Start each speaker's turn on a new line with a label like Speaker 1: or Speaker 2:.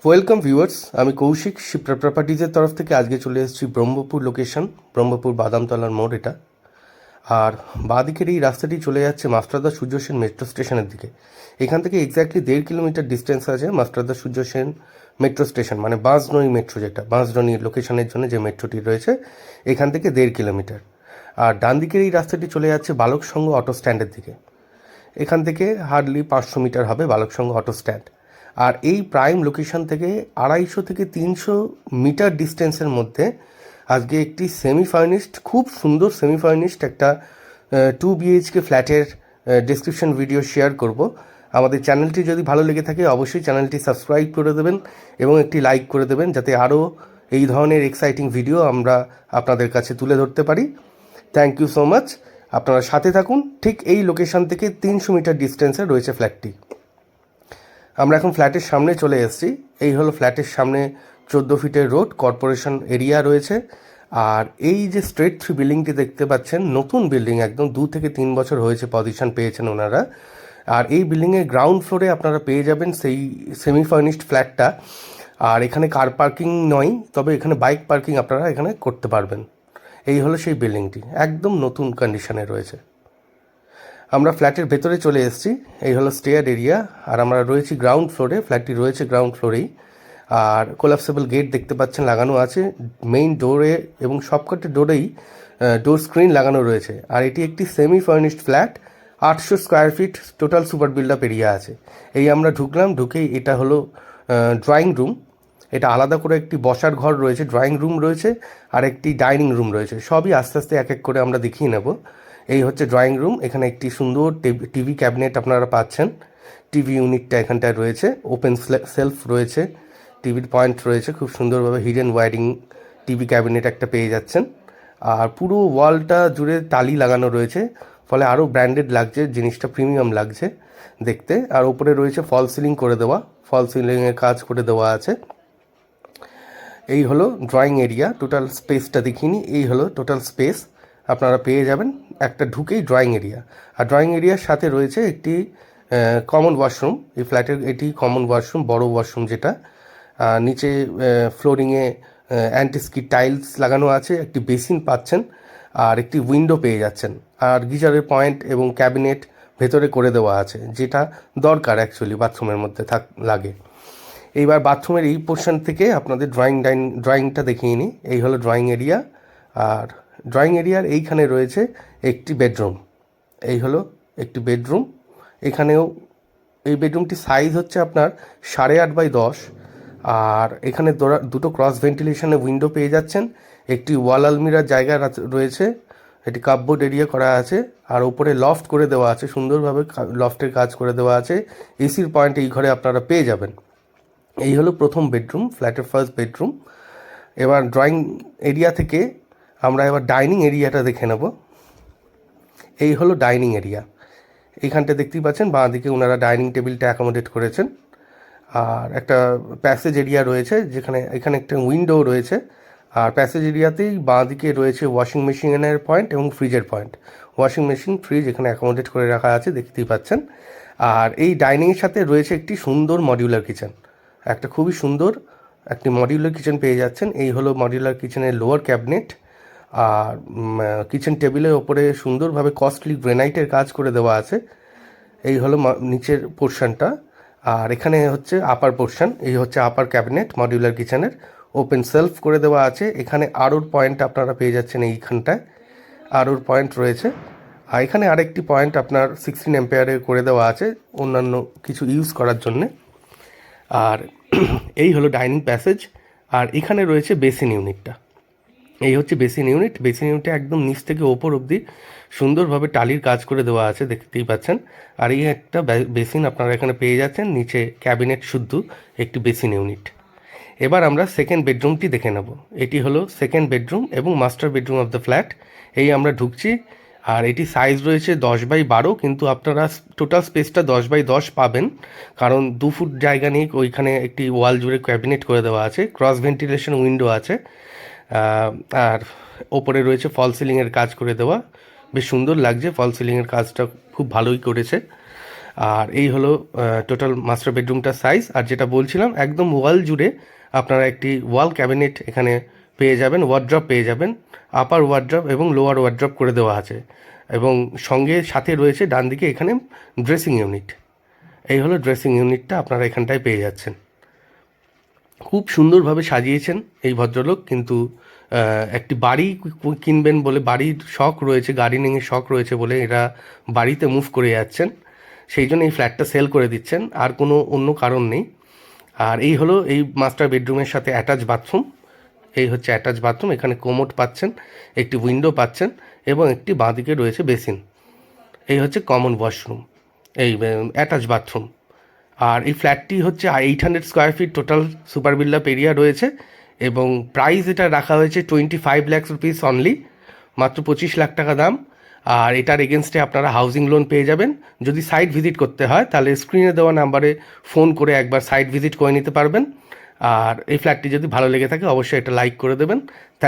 Speaker 1: Welcome viewers, আমি কৌশিক শিপ্রা প্রপার্টিজের তরফ থেকে আজকে চলে এসেছি ব্রহ্মপুর লোকেশন, ব্রহ্মপুর বাদামতলার মোড় এটা। আর বাঁদিকের এই রাস্তাটি চলে যাচ্ছে মাস্টারদা সূর্য সেন মেট্রো স্টেশনের দিকে। এখান থেকে এক্স্যাক্টলি 1.5 কিলোমিটার ডিস্টেন্স আছে মাস্টারদা সূর্য সেন মেট্রো স্টেশন, মানে বাঁশডনি মেট্রো, যেটা বাঁশডনি লোকেশনের জন্য যে মেট্রোটি রয়েছে এখান থেকে 1.5 কিলোমিটার। আর ডান দিকের এই রাস্তাটি চলে যাচ্ছে বালক সংঘ অটো স্ট্যান্ডের দিকে। এখান থেকে হার্ডলি 500 মিটার হবে বালক সংঘ অটো স্ট্যান্ড। আর এই প্রাইম লোকেশন থেকে 250 থেকে 300 মিটার ডিস্টেন্সের মধ্যে আজকে একটি সেমি ফার্নিশড, খুব সুন্দর সেমি ফার্নিশড একটা 2 বিএইচকে ফ্ল্যাটের ডেসক্রিপশন ভিডিও শেয়ার করব। আমাদের চ্যানেলটি যদি ভালো লেগে থাকে অবশ্যই চ্যানেলটি সাবস্ক্রাইব করে দেবেন এবং একটি লাইক করে দেবেন, যাতে আরও এই ধরনের এক্সাইটিং ভিডিও আমরা আপনাদের কাছে তুলে ধরতে পারি। থ্যাংক ইউ সো মাচ, আপনারা সাথে থাকুন। ঠিক এই লোকেশন থেকে 300 মিটার ডিস্টেন্সে রয়েছে ফ্ল্যাটটি। আমরা এখন ফ্ল্যাটের সামনে চলে এসেছি। এই হলো ফ্ল্যাটের সামনে 14 ফিটের রোড, কর্পোরেশন এরিয়া রয়েছে। আর এই যে স্ট্রেট 3 বিল্ডিংটি দেখতে পাচ্ছেন, নতুন বিল্ডিং, একদম 2 থেকে 3 বছর হয়েছে পজিশন পেয়েছেন ওনারা। আর এই বিল্ডিংয়ের গ্রাউন্ড ফ্লোরে আপনারা পেয়ে যাবেন সেই সেমি ফার্নিশড ফ্ল্যাটটা। আর এখানে কার পার্কিং নয়, তবে এখানে বাইক পার্কিং আপনারা এখানে করতে পারবেন। এই হলো সেই বিল্ডিংটি, একদম নতুন কন্ডিশনে রয়েছে। আমরা ফ্ল্যাটের ভেতরে চলে এসেছি। এই হলো স্টেয়ার এরিয়া, আর আমরা রয়েছি গ্রাউন্ড ফ্লোরে। ফ্ল্যাটটি রয়েছে গ্রাউন্ড ফ্লোরেই। আর কোলাপসেবল গেট দেখতে পাচ্ছেন লাগানো আছে মেইন ডোরে, এবং সবকটা ডোরেই ডোর স্ক্রিন লাগানো রয়েছে। আর এটি একটি semi furnished flat, 800 square feet total super build up area আছে। এই আমরা ঢুকলাম, ঢুকেই এটা হলো ড্রয়িং রুম। এটা আলাদা করে একটি বসার ঘর রয়েছে, ড্রয়িং রুম রয়েছে, আর একটি ডাইনিং রুম রয়েছে। সবই আস্তে আস্তে এক এক করে আমরা দেখিয়ে নেব। এই হচ্ছে ড্রয়িং রুম। এখানে একটি সুন্দর টিভি ক্যাবিনেট আপনারা পাচ্ছেন। টিভি ইউনিটটা এখানটায় রয়েছে, ওপেন সেলফ রয়েছে, টিভির পয়েন্ট রয়েছে, খুব সুন্দরভাবে হিডেন ওয়ারিং টিভি ক্যাবিনেট একটা পেয়ে যাচ্ছেন। আর পুরো ওয়ালটা জুড়ে টালি লাগানো রয়েছে, ফলে আরও ব্র্যান্ডেড লাগছে, জিনিসটা প্রিমিয়াম লাগছে দেখতে। আর ওপরে রয়েছে ফল সিলিং করে দেওয়া, ফল সিলিংয়ের কাজ করে দেওয়া আছে। এই হলো ড্রয়িং এরিয়া, টোটাল স্পেসটা দেখিনি। এই হলো টোটাল স্পেস আপনারা পেয়ে যাবেন একটা ঢুকেই ড্রয়িং এরিয়া। আর ড্রয়িং এরিয়ার সাথে রয়েছে একটি কমন ওয়াশরুম। এই ফ্ল্যাটের এটি কমন ওয়াশরুম, বড় ওয়াশরুম যেটা। নিচে ফ্লোরিংয়ে অ্যান্টিস্কি টাইলস লাগানো আছে, একটি বেসিন পাচ্ছেন, আর একটি উইন্ডো পেয়ে যাচ্ছেন। আর গিজারের পয়েন্ট এবং ক্যাবিনেট ভেতরে করে দেওয়া আছে, যেটা দরকার অ্যাকচুয়ালি বাথরুমের মধ্যে লাগে। এইবার বাথরুমের এই পোর্শন থেকে আপনাদের ড্রয়িংটা দেখিয়ে নিই। এই হলো ড্রয়িং এরিয়া। আর ড্রয়িং এরিয়ার এইখানে রয়েছে একটি বেডরুম। এই হলো একটি বেডরুম। এখানেও এই বেডরুমটি সাইজ হচ্ছে আপনার 8.5 x 10। আর এখানে দুটো ক্রস ভেন্টিলেশনে উইন্ডো পেয়ে যাচ্ছেন। একটি ওয়াল আলমিরার জায়গা রয়েছে, এটি কাপবোর্ড এরিয়া করা আছে। আর উপরে লফট করে দেওয়া আছে, সুন্দরভাবে লফটের কাজ করে দেওয়া আছে। এসির পয়েন্ট এই ঘরে আপনারা পেয়ে যাবেন। এই হলো প্রথম বেডরুম, ফ্ল্যাটের ফার্স্ট বেডরুম। এবার ড্রয়িং এরিয়া থেকে আমরা এবার ডাইনিং এরিয়াটা দেখে নেব। এই হলো ডাইনিং এরিয়া। এইখানটা দেখতেই পাচ্ছেন বাঁ দিকে ওনারা ডাইনিং টেবিলটা অ্যাকোমোডেট করেছেন। আর একটা প্যাসেজ এরিয়া রয়েছে, এখানে একটা উইন্ডো রয়েছে। আর প্যাসেজ এরিয়াতেই বাঁ দিকে রয়েছে ওয়াশিং মেশিনের পয়েন্ট এবং ফ্রিজের পয়েন্ট। ওয়াশিং মেশিন, ফ্রিজ এখানে অ্যাকোমোডেট করে রাখা আছে, দেখতেই পাচ্ছেন। আর এই ডাইনিংয়ের সাথে রয়েছে একটি সুন্দর মডিউলার কিচেন, একটা খুবই সুন্দর একটি মডিউলার কিচেন পেয়ে যাচ্ছেন। এই হলো মডিউলার কিচেনের লোয়ার ক্যাবিনেট। আর কিচেন টেবিলের ওপরে সুন্দরভাবে কস্টলি গ্রেনাইটের কাজ করে দেওয়া আছে। এই হলো নিচের পোর্শনটা। আর এখানে হচ্ছে আপার পোর্শন। এই হচ্ছে আপার ক্যাবিনেট মডিউলার কিচেনের, ওপেন সেলফ করে দেওয়া আছে। এখানে আরোর পয়েন্ট আপনারা পেয়ে যাচ্ছেন, এইখানটায় আরোর পয়েন্ট রয়েছে। আর এখানে আরেকটি পয়েন্ট আপনার 16 অ্যাম্পিয়ারে করে দেওয়া আছে অন্যান্য কিছু ইউজ করার জন্যে। আর এই হলো ডাইনিং প্যাসেজ। আর এখানে রয়েছে বেসিন ইউনিটটা। এই হচ্ছে বেসিন ইউনিট। বেসিন ইউনিটে একদম নিচ থেকে ওপর অবধি সুন্দরভাবে টালির কাজ করে দেওয়া আছে, দেখতেই পাচ্ছেন। আর এই একটা বেসিন আপনারা এখানে পেয়ে যাচ্ছেন, নিচে ক্যাবিনেট শুদ্ধ একটি বেসিন ইউনিট। এবার আমরা সেকেন্ড বেডরুমটি দেখে নেব। এটি হলো সেকেন্ড বেডরুম এবং master bedroom of the flat. এই আমরা ঢুকছি। আর এটি সাইজ রয়েছে 10x12, কিন্তু আপনারা টোটাল স্পেসটা 10x10 পাবেন, কারণ 2 ফুট জায়গা নিয়ে ওইখানে একটি ওয়াল জুড়ে ক্যাবিনেট করে দেওয়া আছে, ক্রস ভেন্টিলেশন উইন্ডো আছে। আর ওপরে রয়েছে ফল সিলিংয়ের কাজ করে দেওয়া, বেশ সুন্দর লাগছে। ফল সিলিংয়ের কাজটা খুব ভালোই করেছে। আর এই হলো টোটাল মাস্টার বেডরুমটার সাইজ। আর যেটা বলছিলাম, একদম ওয়াল জুড়ে আপনারা একটি ওয়াল ক্যাবিনেট এখানে পেয়ে যাবেন, ওয়ার্ড্রপ পেয়ে যাবেন, আপার ওয়ার্ড্রপ এবং লোয়ার ওয়ার্ড্রপ করে দেওয়া আছে, এবং সঙ্গে সাথে রয়েছে ডান দিকে এখানে ড্রেসিং ইউনিট। এই হলো ড্রেসিং ইউনিটটা আপনারা এখানটায় পেয়ে যাচ্ছেন। খুব সুন্দরভাবে সাজিয়েছেন এই ভদ্রলোক, কিন্তু একটি বাড়ি কিনবেন বলে, বাড়ির শখ রয়েছে, গার্ডেনিংয়ের শখ রয়েছে বলে এরা বাড়িতে মুভ করে যাচ্ছেন, সেই জন্য এই ফ্ল্যাটটা সেল করে দিচ্ছেন, আর কোনো অন্য কারণ নেই। আর এই হলো এই মাস্টার বেডরুমের সাথে অ্যাটাচ বাথরুম। এই হচ্ছে অ্যাটাচ বাথরুম, এখানে কোমোড পাচ্ছেন, একটি উইন্ডো পাচ্ছেন এবং একটি বাঁদিকে রয়েছে বেসিন। এই হচ্ছে কমন ওয়াশরুম, এই অ্যাটাচ বাথরুম। আর এই ফ্ল্যাটটি হচ্ছে 800 square feet total super buildup area রয়েছে, এবং প্রাইস এটা রাখা হয়েছে 25 লাখ রুপিস অনলি, মাত্র 25 লাখ টাকা দাম। আর এটার এগেনস্টে আপনারা হাউজিং লোন পেয়ে যাবেন। যদি সাইট ভিজিট করতে হয় তাহলে স্ক্রিনে দেওয়া নাম্বারে ফোন করে একবার সাইট ভিজিট করে নিতে পারবেন। আর এই ফ্ল্যাটটি যদি ভালো লেগে থাকে অবশ্যই এটা লাইক করে দেবেন। থ্যাংক